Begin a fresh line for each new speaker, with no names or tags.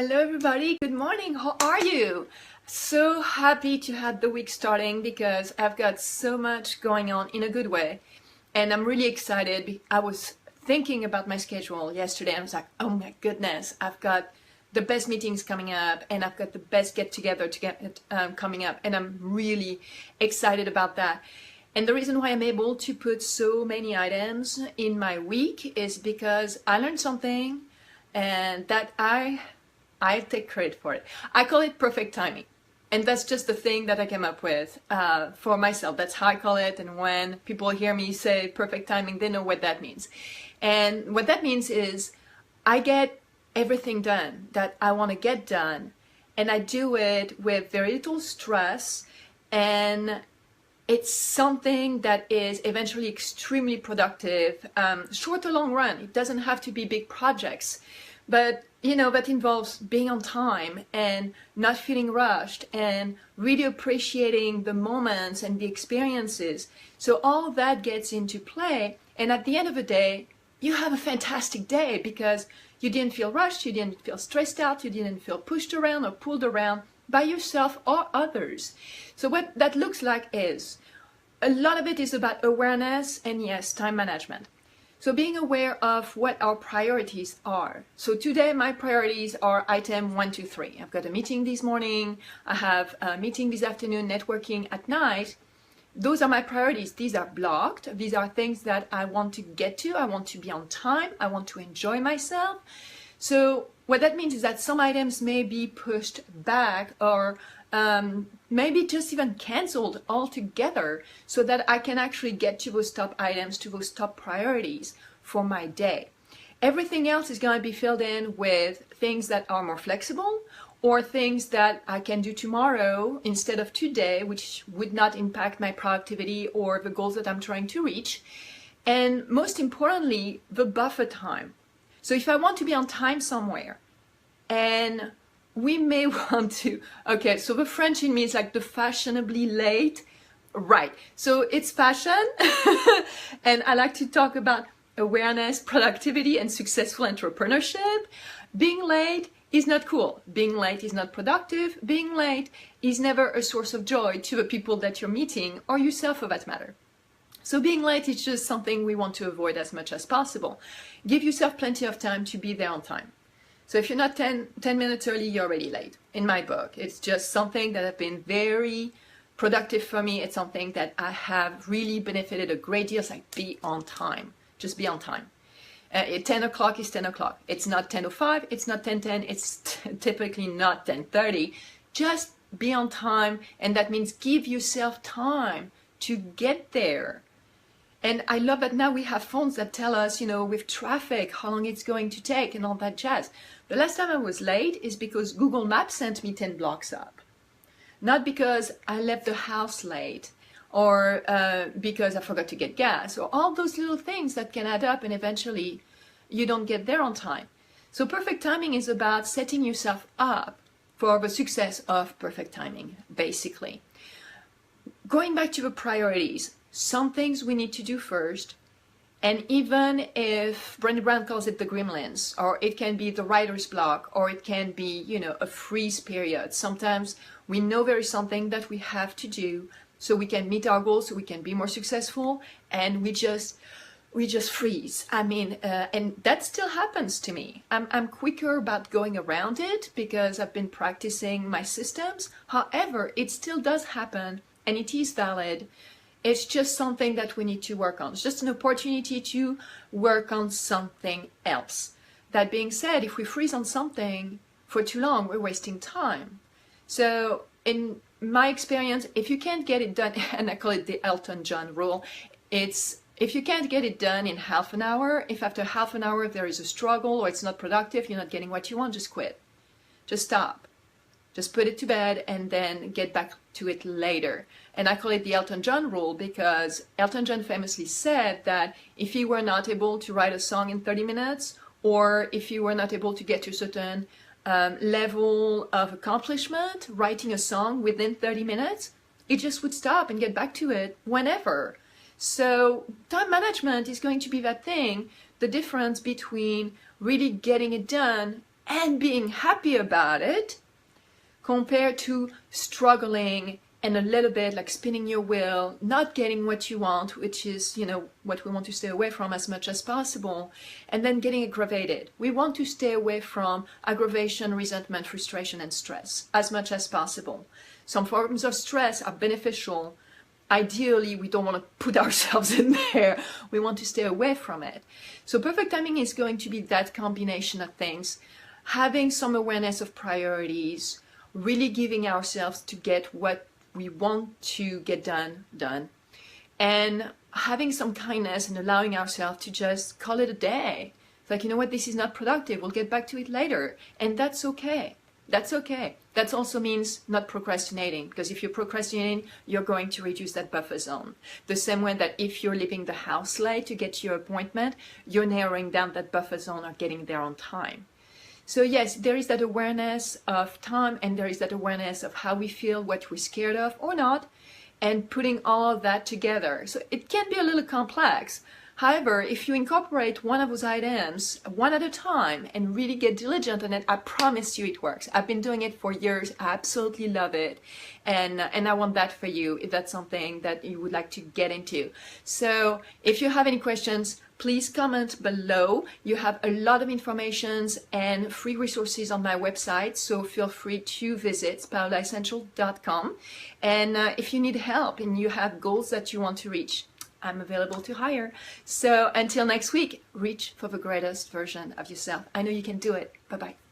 Hello everybody, good morning, how are you? So happy to have the week starting because I've got so much going on in a good way and I'm really excited. I was thinking about my schedule yesterday and I was like, oh my goodness, I've got the best meetings coming up and I've got the best get-together coming up and I'm really excited about that. And the reason why I'm able to put so many items in my week is because I learned something and that I take credit for it. I call it perfect timing. And that's just the thing that I came up with for myself. That's how I call it. And when people hear me say perfect timing, they know what that means. And what that means is I get everything done that I want to get done. And I do it with very little stress. And it's something that is eventually extremely productive, short or long run. It doesn't have to be big projects. But, you know, that involves being on time and not feeling rushed and really appreciating the moments and the experiences. So all of that gets into play. And at the end of the day, you have a fantastic day because you didn't feel rushed, you didn't feel stressed out, you didn't feel pushed around or pulled around by yourself or others. So what that looks like is a lot of it is about awareness and yes, time management. So being aware of what our priorities are. So today my priorities are item 1, 2, 3. I've got a meeting this morning. I have a meeting this afternoon, networking at night. Those are my priorities. These are blocked. These are things that I want to get to. I want to be on time. I want to enjoy myself. So what that means is that some items may be pushed back or maybe just even canceled altogether so that I can actually get to those top items, to those top priorities for my day. Everything else is going to be filled in with things that are more flexible or things that I can do tomorrow instead of today, which would not impact my productivity or the goals that I'm trying to reach. And most importantly, the buffer time. So if I want to be on time somewhere and we may want to, okay, so the French in me is like the fashionably late, right? So it's fashion, and I like to talk about awareness, productivity, and successful entrepreneurship. Being late is not cool. Being late is not productive. Being late is never a source of joy to the people that you're meeting or yourself for that matter. So being late is just something we want to avoid as much as possible. Give yourself plenty of time to be there on time. So if you're not 10 minutes early, you're already late. In my book, it's just something that has been very productive for me. It's something that I have really benefited a great deal. It's like be on time. Just be on time. 10 o'clock is 10 o'clock. It's not 10:05. It's not 10:10. It's typically not 10:30. Just be on time. And that means give yourself time to get there. And I love that now we have phones that tell us, you know, with traffic, how long it's going to take and all that jazz. The last time I was late is because Google Maps sent me 10 blocks up. Not because I left the house late or because I forgot to get gas or all those little things that can add up and eventually you don't get there on time. So perfect timing is about setting yourself up for the success of perfect timing, basically. Going back to the priorities, some things we need to do first, and even if Brené Brown calls it the gremlins, or it can be the writer's block, or it can be, you know, a freeze period. Sometimes we know there is something that we have to do so we can meet our goals, so we can be more successful, and we just freeze. I mean, and that still happens to me. I'm quicker about going around it because I've been practicing my systems. However, it still does happen, and it is valid. It's just something that we need to work on. It's just an opportunity to work on something else. That being said, if we freeze on something for too long, we're wasting time. So in my experience, if you can't get it done, and I call it the Elton John rule, it's if you can't get it done in half an hour, if after half an hour there is a struggle or it's not productive, you're not getting what you want, just quit. Just stop. Just put it to bed and then get back to it later. And I call it the Elton John rule because Elton John famously said that if he were not able to write a song in 30 minutes, or if he were not able to get to a certain level of accomplishment, writing a song within 30 minutes, he just would stop and get back to it whenever. So time management is going to be that thing, the difference between really getting it done and being happy about it, compared to struggling and a little bit like spinning your wheel, not getting what you want, which is, what we want to stay away from as much as possible, and then getting aggravated. We want to stay away from aggravation, resentment, frustration, and stress as much as possible. Some forms of stress are beneficial. Ideally, we don't want to put ourselves in there. We want to stay away from it. So perfect timing is going to be that combination of things. Having some awareness of priorities, really giving ourselves to get what we want to get done, and having some kindness and allowing ourselves to just call it a day. It's like, you know what, this is not productive, we'll get back to it later. And that's okay. That's okay. That also means not procrastinating, because if you're procrastinating, you're going to reduce that buffer zone. The same way that if you're leaving the house late to get to your appointment, you're narrowing down that buffer zone or getting there on time. So yes, there is that awareness of time, and there is that awareness of how we feel, what we're scared of or not, and putting all of that together. So it can be a little complex. However, if you incorporate one of those items one at a time and really get diligent on it, I promise you it works. I've been doing it for years. I absolutely love it. And I want that for you if that's something that you would like to get into. So if you have any questions, please comment below. You have a lot of information and free resources on my website, so feel free to visit spirulessential.com. And if you need help and you have goals that you want to reach, I'm available to hire. So until next week, reach for the greatest version of yourself. I know you can do it. Bye-bye.